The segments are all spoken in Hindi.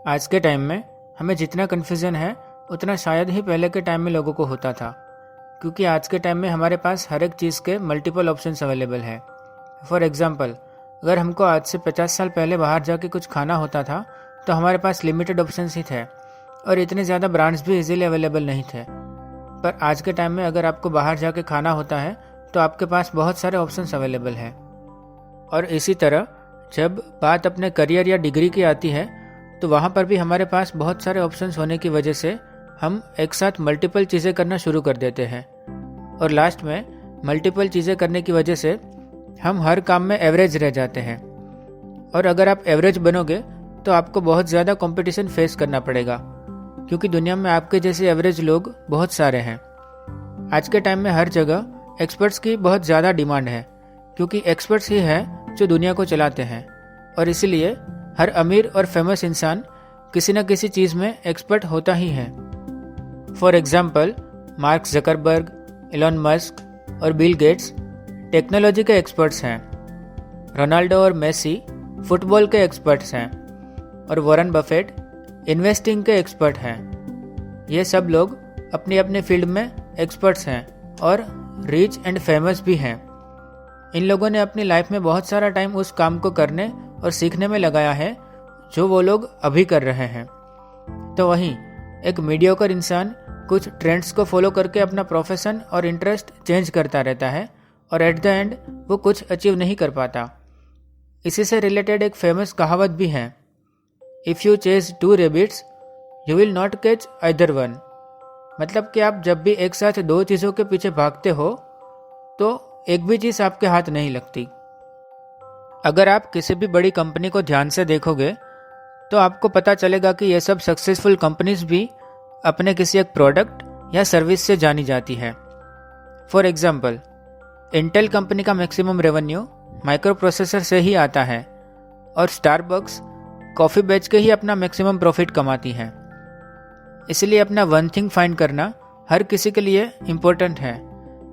आज के टाइम में हमें जितना कन्फ्यूज़न है उतना शायद ही पहले के टाइम में लोगों को होता था, क्योंकि आज के टाइम में हमारे पास हर एक चीज़ के मल्टीपल ऑप्शंस अवेलेबल है। फॉर एग्ज़ाम्पल, अगर हमको आज से 50 साल पहले बाहर जाके कुछ खाना होता था तो हमारे पास लिमिटेड ऑप्शंस ही थे और इतने ज़्यादा ब्रांड्स भी इजीली अवेलेबल नहीं थे। पर आज के टाइम में अगर आपको बाहर जाके खाना होता है तो आपके पास बहुत सारे ऑप्शंस अवेलेबल हैं। और इसी तरह जब बात अपने करियर या डिग्री की आती है तो वहाँ पर भी हमारे पास बहुत सारे ऑप्शंस होने की वजह से हम एक साथ मल्टीपल चीज़ें करना शुरू कर देते हैं और लास्ट में मल्टीपल चीज़ें करने की वजह से हम हर काम में एवरेज रह जाते हैं। और अगर आप एवरेज बनोगे तो आपको बहुत ज़्यादा कंपटीशन फेस करना पड़ेगा, क्योंकि दुनिया में आपके जैसे एवरेज लोग बहुत सारे हैं। आज के टाइम में हर जगह एक्सपर्ट्स की बहुत ज़्यादा डिमांड है, क्योंकि एक्सपर्ट्स ही हैं जो दुनिया को चलाते हैं और इसीलिए हर अमीर और फेमस इंसान किसी न किसी चीज़ में एक्सपर्ट होता ही है। For example, Mark Zuckerberg, Elon Musk और बिल गेट्स टेक्नोलॉजी के एक्सपर्ट्स हैं। रोनाल्डो और मेसी फुटबॉल के एक्सपर्ट्स हैं और वॉरेन बफेट इन्वेस्टिंग के एक्सपर्ट हैं। ये सब लोग अपनी अपने फील्ड में एक्सपर्ट्स हैं और रिच एंड फेमस भी हैं। इन लोगों ने अपनी लाइफ में बहुत सारा टाइम उस काम को करने और सीखने में लगाया है जो वो लोग अभी कर रहे हैं। तो वहीं एक मीडियोकर इंसान कुछ ट्रेंड्स को फॉलो करके अपना प्रोफेशन और इंटरेस्ट चेंज करता रहता है और एट द एंड वो कुछ अचीव नहीं कर पाता। इसी से रिलेटेड एक फेमस कहावत भी है, if you chase 2 rabbits you will not catch either one. मतलब कि आप जब भी एक साथ 2 चीज़ों के पीछे भागते हो तो एक भी चीज़ आपके हाथ नहीं लगती। अगर आप किसी भी बड़ी कंपनी को ध्यान से देखोगे तो आपको पता चलेगा कि ये सब सक्सेसफुल कंपनीज भी अपने किसी एक प्रोडक्ट या सर्विस से जानी जाती है। फॉर एग्जाम्पल, इंटेल कंपनी का मैक्सिमम रेवेन्यू माइक्रो प्रोसेसर से ही आता है और स्टारबक्स कॉफ़ी बेच के ही अपना मैक्सिमम प्रॉफिट कमाती है। इसलिए अपना वन थिंग फाइंड करना हर किसी के लिए इम्पोर्टेंट है,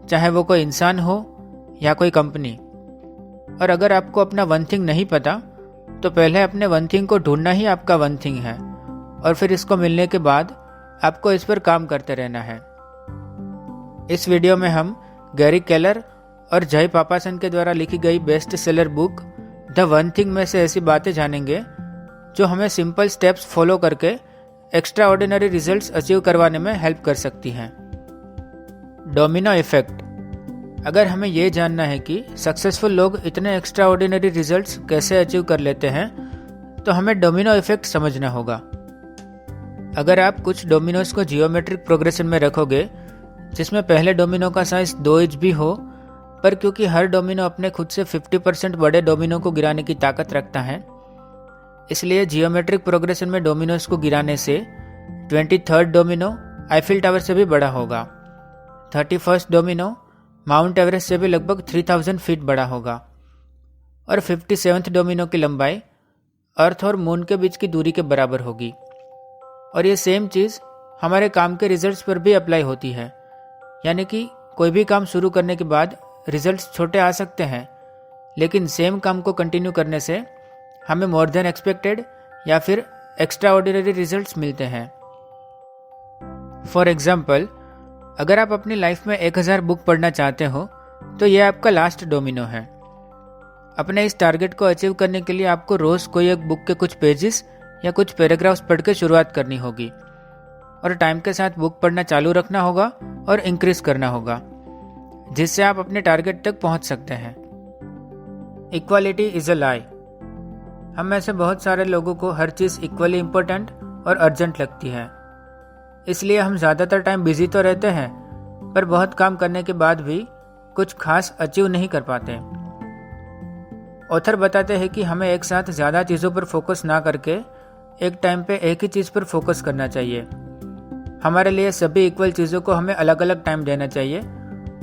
चाहे वो कोई इंसान हो या कोई कंपनी। और अगर आपको अपना वन थिंग नहीं पता तो पहले अपने वन थिंग को ढूंढना ही आपका वन थिंग है और फिर इसको मिलने के बाद आपको इस पर काम करते रहना है। इस वीडियो में हम गैरी केलर और जय पापासन के द्वारा लिखी गई best seller book the one thing में से ऐसी बातें जानेंगे जो हमें सिंपल स्टेप्स फॉलो करके एक्स्ट्रा ऑर्डिनरी रिजल्ट्स अचीव करवाने में हेल्प कर सकती हैं। Domino effect. अगर हमें ये जानना है कि सक्सेसफुल लोग इतने एक्स्ट्रा ऑर्डिनरी रिजल्ट्स कैसे अचीव कर लेते हैं तो हमें डोमिनो इफेक्ट समझना होगा। अगर आप कुछ डोमिनोज को जियोमेट्रिक प्रोग्रेशन में रखोगे जिसमें पहले डोमिनो का साइज 2 इंच भी हो, पर क्योंकि हर डोमिनो अपने खुद से 50% बड़े डोमिनो को गिराने की ताकत रखता है, इसलिए जियोमेट्रिक प्रोग्रेशन में डोमिनोज को गिराने से 23rd डोमिनो आईफिल टावर से भी बड़ा होगा, 31st डोमिनो माउंट एवरेस्ट से भी लगभग 3000 फीट बड़ा होगा और 57th डोमिनो की लंबाई अर्थ और मून के बीच की दूरी के बराबर होगी। और ये सेम चीज़ हमारे काम के रिजल्ट्स पर भी अप्लाई होती है, यानी कि कोई भी काम शुरू करने के बाद रिजल्ट्स छोटे आ सकते हैं, लेकिन सेम काम को कंटिन्यू करने से हमें मोर देन एक्सपेक्टेड या फिर एक्स्ट्रा ऑर्डिनरी रिजल्ट्स मिलते हैं। फॉर एग्जाम्पल, अगर आप अपनी लाइफ में 1000 बुक पढ़ना चाहते हो तो यह आपका लास्ट डोमिनो है। अपने इस टारगेट को अचीव करने के लिए आपको रोज़ कोई एक बुक के कुछ पेजेस या कुछ पैराग्राफ्स पढ़ के शुरुआत करनी होगी और टाइम के साथ बुक पढ़ना चालू रखना होगा और इंक्रीज करना होगा, जिससे आप अपने टारगेट तक पहुंच सकते हैं। इक्वालिटी इज अ लाई। हम में से बहुत सारे लोगों को हर चीज़ इक्वली इम्पोर्टेंट और अर्जेंट लगती है, इसलिए हम ज़्यादातर टाइम बिजी तो रहते हैं पर बहुत काम करने के बाद भी कुछ खास अचीव नहीं कर पाते। ऑथर बताते हैं कि हमें एक साथ ज़्यादा चीज़ों पर फोकस ना करके एक टाइम पे एक ही चीज़ पर फोकस करना चाहिए। हमारे लिए सभी इक्वल चीज़ों को हमें अलग अलग टाइम देना चाहिए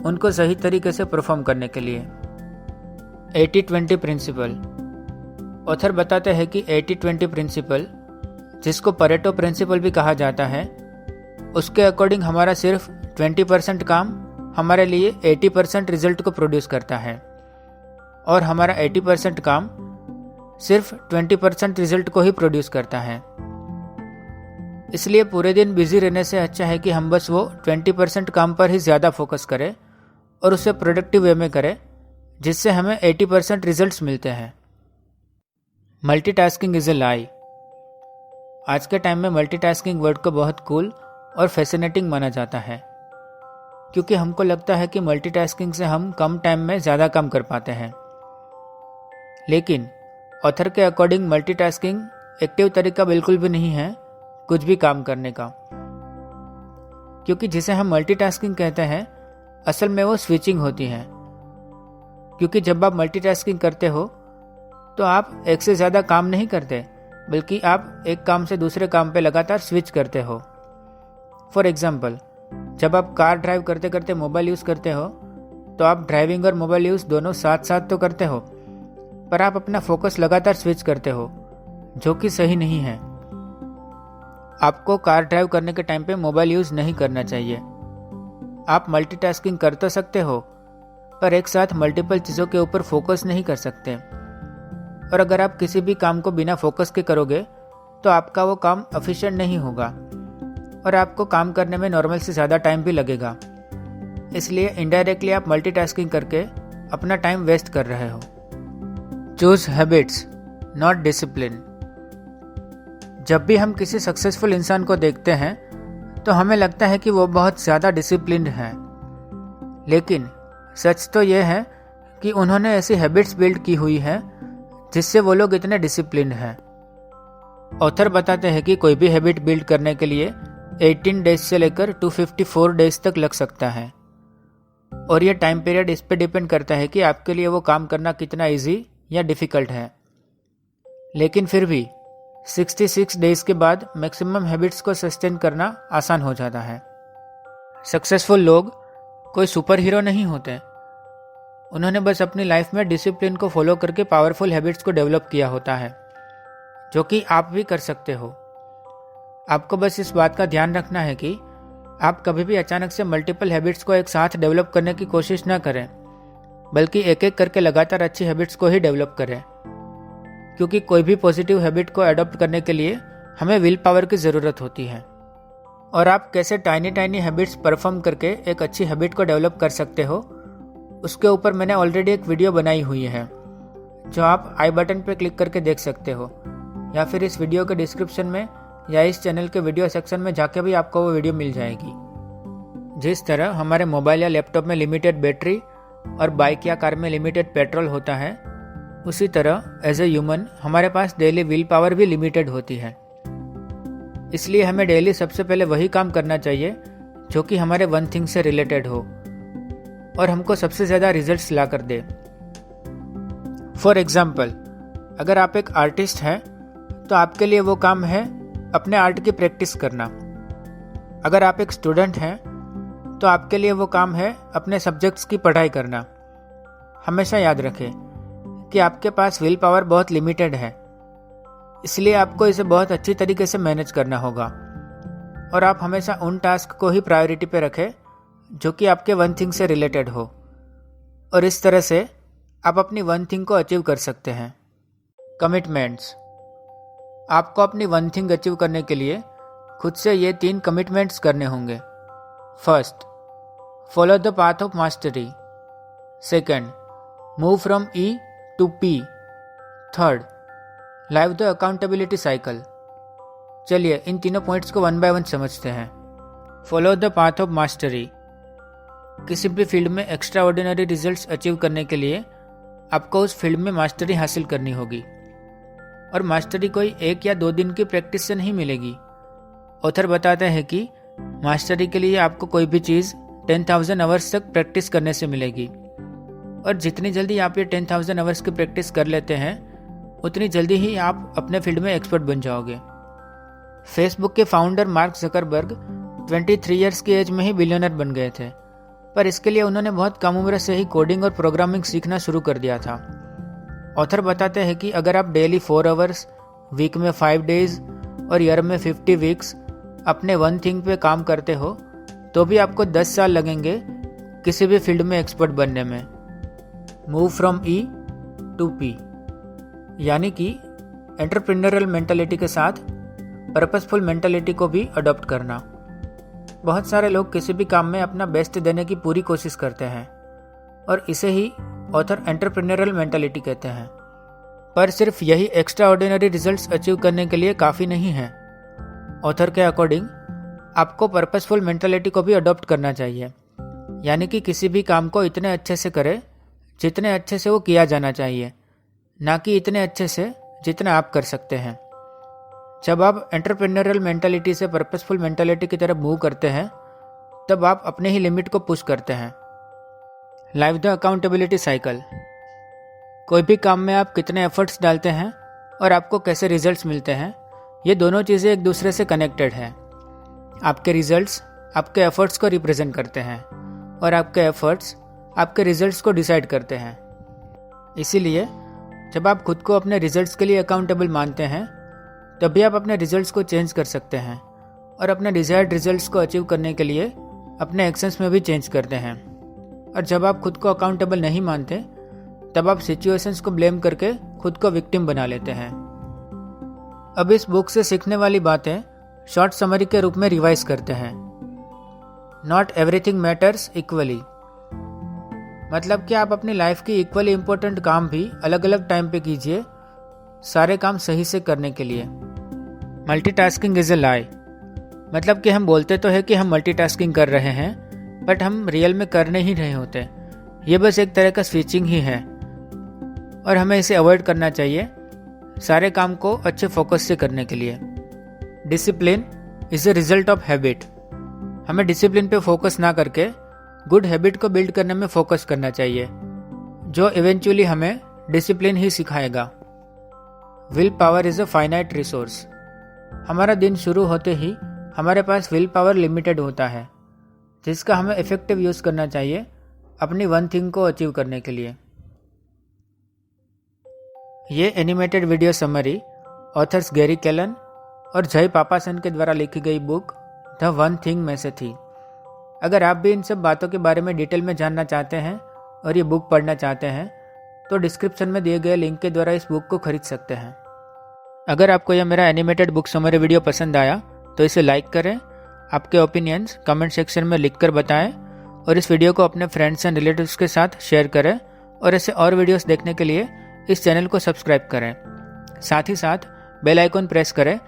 उनको सही तरीके से परफॉर्म करने के लिए। 80-20 प्रिंसिपल। ऑथर बताते हैं कि 80-20 प्रिंसिपल, जिसको परेटो प्रिंसिपल भी कहा जाता है, उसके अकॉर्डिंग हमारा सिर्फ 20% काम हमारे लिए 80% रिजल्ट को प्रोड्यूस करता है और हमारा 80% काम सिर्फ 20% रिजल्ट को ही प्रोड्यूस करता है। इसलिए पूरे दिन बिजी रहने से अच्छा है कि हम बस वो 20% काम पर ही ज़्यादा फोकस करें और उसे प्रोडक्टिव वे में करें, जिससे हमें 80% रिजल्ट्स मिलते हैं। मल्टीटास्किंग इज़ ए लाई। आज के टाइम में मल्टीटास्किंग वर्ड को बहुत कूल और फैसिनेटिंग माना जाता है, क्योंकि हमको लगता है कि मल्टीटास्किंग से हम कम टाइम में ज़्यादा काम कर पाते हैं। लेकिन ऑथर के अकॉर्डिंग मल्टीटास्किंग एक्टिव तरीका बिल्कुल भी नहीं है कुछ भी काम करने का, क्योंकि जिसे हम मल्टीटास्किंग कहते हैं असल में वो स्विचिंग होती है। क्योंकि जब आप मल्टीटास्किंग करते हो तो आप एक से ज़्यादा काम नहीं करते, बल्कि आप एक काम से दूसरे काम पे लगातार स्विच करते हो। फॉर एग्जाम्पल, जब आप कार ड्राइव करते करते मोबाइल यूज़ करते हो तो आप ड्राइविंग और मोबाइल यूज़ दोनों साथ साथ तो करते हो, पर आप अपना फोकस लगातार स्विच करते हो, जो कि सही नहीं है। आपको कार ड्राइव करने के टाइम पे मोबाइल यूज़ नहीं करना चाहिए। आप मल्टीटास्किंग कर तो सकते हो, पर एक साथ मल्टीपल चीज़ों के ऊपर फोकस नहीं कर सकते। और अगर आप किसी भी काम को बिना फोकस के करोगे तो आपका वो काम एफिशिएंट नहीं होगा और आपको काम करने में नॉर्मल से ज़्यादा टाइम भी लगेगा। इसलिए इनडायरेक्टली आप मल्टीटास्किंग करके अपना टाइम वेस्ट कर रहे हो। Choose habits, not discipline. जब भी हम किसी सक्सेसफुल इंसान को देखते हैं तो हमें लगता है कि वो बहुत ज़्यादा डिसिप्लिन्ड है, लेकिन सच तो ये है कि उन्होंने ऐसी हैबिट्स बिल्ड की हुई है जिससे वो लोग इतने डिसिप्लिन्ड हैं। ऑथर बताते हैं कि कोई भी हैबिट बिल्ड करने के लिए 18 डेज से लेकर 254 डेज तक लग सकता है, और ये टाइम पीरियड इस पे डिपेंड करता है कि आपके लिए वो काम करना कितना इजी या डिफ़िकल्ट है। लेकिन फिर भी 66 डेज के बाद मैक्सिमम हैबिट्स को सस्टेन करना आसान हो जाता है। सक्सेसफुल लोग कोई सुपर हीरो नहीं होते, उन्होंने बस अपनी लाइफ में डिसिप्लिन को फॉलो करके पावरफुल हैबिट्स को डेवलप किया होता है, जो कि आप भी कर सकते हो। आपको बस इस बात का ध्यान रखना है कि आप कभी भी अचानक से मल्टीपल हैबिट्स को एक साथ डेवलप करने की कोशिश न करें, बल्कि एक एक करके लगातार अच्छी हैबिट्स को ही डेवलप करें। क्योंकि कोई भी पॉजिटिव हैबिट को अडॉप्ट करने के लिए हमें विल पावर की ज़रूरत होती है। और आप कैसे टाइनी हैबिट्स परफॉर्म करके एक अच्छी हैबिट को डेवलप कर सकते हो, उसके ऊपर मैंने ऑलरेडी एक वीडियो बनाई हुई है, जो आप आई बटन पर क्लिक करके देख सकते हो, या फिर इस वीडियो के डिस्क्रिप्शन में या इस चैनल के वीडियो सेक्शन में जाके भी आपको वो वीडियो मिल जाएगी। जिस तरह हमारे मोबाइल या लैपटॉप में लिमिटेड बैटरी और बाइक या कार में लिमिटेड पेट्रोल होता है, उसी तरह एज ए ह्यूमन हमारे पास डेली विल पावर भी लिमिटेड होती है। इसलिए हमें डेली सबसे पहले वही काम करना चाहिए जो कि हमारे वन थिंग से रिलेटेड हो और हमको सबसे ज़्यादा रिजल्ट्स ला कर दे। फॉर एग्जाम्पल, अगर आप एक आर्टिस्ट हैं तो आपके लिए वो काम है अपने आर्ट की प्रैक्टिस करना। अगर आप एक स्टूडेंट हैं तो आपके लिए वो काम है अपने सब्जेक्ट्स की पढ़ाई करना। हमेशा याद रखें कि आपके पास विल पावर बहुत लिमिटेड है, इसलिए आपको इसे बहुत अच्छी तरीके से मैनेज करना होगा और आप हमेशा उन टास्क को ही प्रायोरिटी पे रखें जो कि आपके वन थिंग से रिलेटेड हो, और इस तरह से आप अपनी वन थिंग को अचीव कर सकते हैं। कमिटमेंट्स। आपको अपनी वन थिंग अचीव करने के लिए खुद से ये 3 कमिटमेंट्स करने होंगे। First, follow the path of mastery. Second, move from E to P. Third, live the accountability cycle. चलिए इन तीनों पॉइंट्स को वन बाय वन समझते हैं। Follow the path of mastery. किसी भी फील्ड में एक्स्ट्रा ऑर्डिनरी रिजल्ट्स अचीव करने के लिए आपको उस फील्ड में मास्टरी हासिल करनी होगी, और मास्टरी कोई 1 या 2 दिन की प्रैक्टिस से नहीं मिलेगी। ऑथर बताते हैं कि मास्टरी के लिए आपको कोई भी चीज़ 10,000 आवर्स तक प्रैक्टिस करने से मिलेगी, और जितनी जल्दी आप ये 10,000 आवर्स की प्रैक्टिस कर लेते हैं उतनी जल्दी ही आप अपने फील्ड में एक्सपर्ट बन जाओगे। फेसबुक के फाउंडर मार्क ज़करबर्ग 23 ईयर्स की एज में ही बिलियनर बन गए थे, पर इसके लिए उन्होंने बहुत कम उम्र से ही कोडिंग और प्रोग्रामिंग सीखना शुरू कर दिया था। ऑथर बताते हैं कि अगर आप डेली 4 आवर्स, वीक में 5 डेज और ईयर में 50 वीक्स अपने वन थिंग पे काम करते हो तो भी आपको 10 साल लगेंगे किसी भी फील्ड में एक्सपर्ट बनने में। Move from E to P, यानी कि एंटरप्रेन्योरल मेंटालिटी के साथ पर्पसफुल मेंटालिटी को भी अडॉप्ट करना। बहुत सारे लोग किसी भी काम में अपना बेस्ट देने की पूरी कोशिश करते हैं और इसे ही ऑथर एंटरप्रेन्योरल मेंटालिटी कहते हैं। पर सिर्फ यही एक्स्ट्रा ऑर्डिनरी रिजल्ट्स अचीव करने के लिए काफ़ी नहीं है। ऑथर के अकॉर्डिंग आपको पर्पसफुल मेंटालिटी को भी अडॉप्ट करना चाहिए, यानी कि किसी भी काम को इतने अच्छे से करें जितने अच्छे से वो किया जाना चाहिए, ना कि इतने अच्छे से जितना आप कर सकते हैं। जब आप एंटरप्रेन्योरल मेंटालिटी से पर्पसफुल मेंटालिटी की तरफ मूव करते हैं तब आप अपने ही लिमिट को पुश करते हैं। Live the accountability cycle. कोई भी काम में आप कितने एफर्ट्स डालते हैं और आपको कैसे रिजल्ट्स मिलते हैं, ये दोनों चीज़ें एक दूसरे से कनेक्टेड हैं। आपके रिजल्ट्स आपके एफर्ट्स को रिप्रेजेंट करते हैं और आपके एफर्ट्स आपके रिजल्ट्स को डिसाइड करते हैं। इसीलिए जब आप खुद को अपने रिजल्ट्स के लिए अकाउंटेबल मानते हैं तभी आप अपने रिजल्ट्स को चेंज कर सकते हैं और अपने डिजायर्ड रिजल्ट्स को अचीव करने के लिए अपने एक्शंस में भी चेंज करते हैं। और जब आप खुद को अकाउंटेबल नहीं मानते तब आप सिचुएशंस को ब्लेम करके खुद को विक्टिम बना लेते हैं। अब इस बुक से सीखने वाली बातें शॉर्ट समरी के रूप में रिवाइज करते हैं। नॉट एवरीथिंग मैटर्स इक्वली, मतलब कि आप अपनी लाइफ की इक्वली इंपॉर्टेंट काम भी अलग अलग टाइम पे कीजिए, सारे काम सही से करने के लिए। मल्टीटास्किंग इज ए लाई, मतलब कि हम बोलते तो है कि हम मल्टीटास्किंग कर रहे हैं बट हम रियल में कर नहीं रहे होते। ये बस एक तरह का स्विचिंग ही है और हमें इसे अवॉइड करना चाहिए सारे काम को अच्छे फोकस से करने के लिए। Discipline is a result of habit, हमें डिसिप्लिन पे फोकस ना करके गुड हैबिट को बिल्ड करने में फोकस करना चाहिए, जो इवेंचुअली हमें डिसिप्लिन ही सिखाएगा। Will power is a finite resource, हमारा दिन शुरू होते ही हमारे पास विल पावर लिमिटेड होता है, जिसका हमें इफेक्टिव यूज करना चाहिए अपनी वन थिंग को अचीव करने के लिए। ये animated video summary authors Gary Kellen और जय पापासन के द्वारा लिखी गई बुक द वन थिंग में से थी। अगर आप भी इन सब बातों के बारे में डिटेल में जानना चाहते हैं और ये बुक पढ़ना चाहते हैं तो डिस्क्रिप्शन में दिए गए लिंक के द्वारा इस बुक को खरीद सकते हैं। अगर आपको यह मेरा एनिमेटेड बुक समरी वीडियो पसंद आया तो इसे लाइक करें, आपके ओपिनियंस कमेंट सेक्शन में लिखकर बताएं और इस वीडियो को अपने फ्रेंड्स एंड रिलेटिव्स के साथ शेयर करें और ऐसे और वीडियोस देखने के लिए इस चैनल को सब्सक्राइब करें। साथ ही साथ बेल आइकॉन प्रेस करें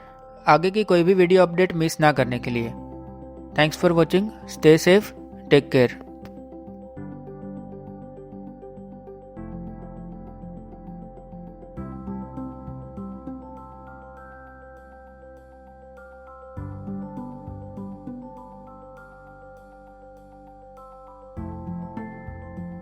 आगे की कोई भी वीडियो अपडेट मिस ना करने के लिए। Thanks for watching, stay safe, take care.